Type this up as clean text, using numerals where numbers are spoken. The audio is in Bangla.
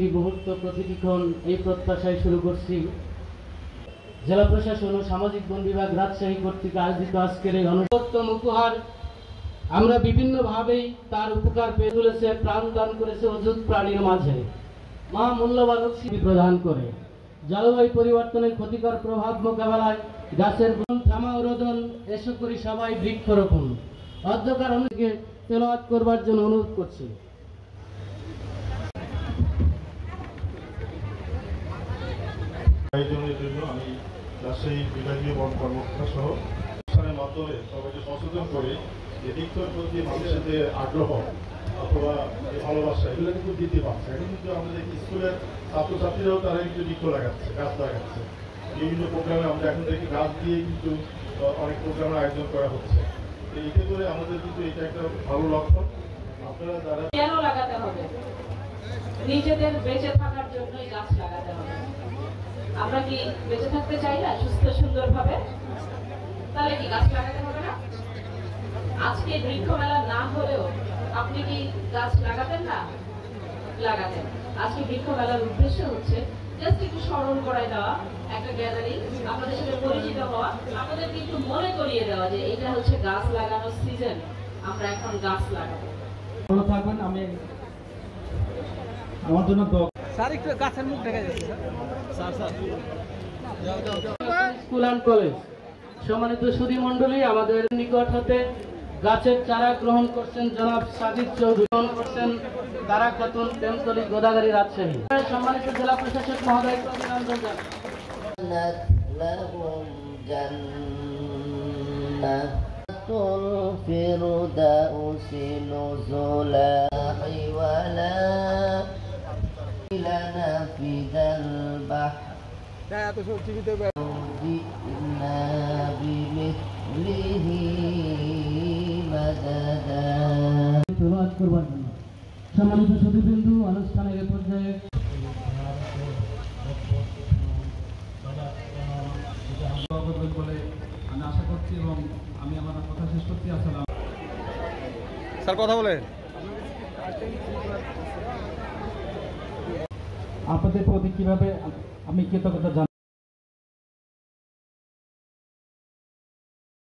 প্রতিটি মুহূর্ত প্রতিটি ক্ষণ এই প্রত্যাশায় শুরু করছি। জেলা প্রশাসন ও সামাজিক বন বিভাগ রাজশাহী কর্তৃক আয়োজিত আজকের এই অনুত্তম উপহার আমরা বিভিন্নভাবেই তার উপকার পেয়ে তুলেছে, প্রাণদান করেছে অযুত প্রাণীর মাঝে। মা মূল্যবান অক্সিজেন প্রদান করে জলবায়ু পরিবর্তনের ক্ষতিকর প্রভাব মোকাবেলায় গাছের থামাওরোধন এসো করি সবাই বৃক্ষরোপণ। অধ্যকার অনুকে তেলাওয়াত করবার জন্য অনুরোধ করছি। আয়োজনের জন্য আমি রাজশাহী বিভাগীয় বন কর্মকর্তা সহ অনুষ্ঠানের মাধ্যমে সবাইকে সচেতন করে যে বৃক্ষের প্রতি মানুষের যে আগ্রহ অথবা যে ভালোবাসা এগুলো কিন্তু দিতে পারছে। এখন কিন্তু আমাদের স্কুলের ছাত্রছাত্রীরাও তারা কিন্তু বৃক্ষ লাগাচ্ছে, গাছ লাগাচ্ছে। বিভিন্ন প্রোগ্রামে আমরা এখন দেখি গাছ দিয়ে কিন্তু অনেক প্রোগ্রামের আয়োজন করা হচ্ছে। এতে করে আমাদের কিন্তু এটা একটা ভালো লক্ষণ। আপনারা যারা কেন লাগাতে হবে, নিজেদের বেঁচে থাকার জন্যই গাছ লাগাতে হবে। আমরা কি বেঁচে থাকতে চাই না সুস্থ সুন্দর ভাবে? তাহলে কি গাছ লাগাতে হবে না? আজকে বৃক্ষ মেলা না হলেও আপনি কি গাছ লাগাতেন না? লাগাতেন। আজকে বৃক্ষ মেলার উদ্দেশ্য হচ্ছে জাস্ট একটু স্মরণ করায় দেওয়া, একটা গ্যাদারিং, আপনাদের সাথে পরিচিত হওয়া, আপনাদের কিন্তু মনে করিয়ে দেওয়া যে এটা হচ্ছে গাছ লাগানোর সিজন, আমরা এখন গাছ লাগাবো। ভালো থাকবেন। আমি আমার জন্য স্যার একটু গাছের মুখ দেখা যাচ্ছে স্যার। স্কুল অ্যান্ড কলেজ সম্মানিত সুধী মণ্ডলী, আমাদের নিকট হতে গাছের চারা গ্রহণ করছেন জনাব সাজিদ চৌধুরী, গ্রহণ করছেন তারা খাতুন, তেমতলী, গোদাগাড়ি, রাজশাহী। সম্মানিত জেলা প্রশাসক মহোদয়কে অভিনন্দন করবার জন্য সম্মানিত সুধীবৃন্দু, অনুষ্ঠানের এ পর্যায়ে বলে আমি আশা করছি এবং আমি আমার কথা শেষ করতে আসলাম। স্যার কথা বলে আপনাদের প্রতি কিভাবে আমি কৃতজ্ঞতা জানাই।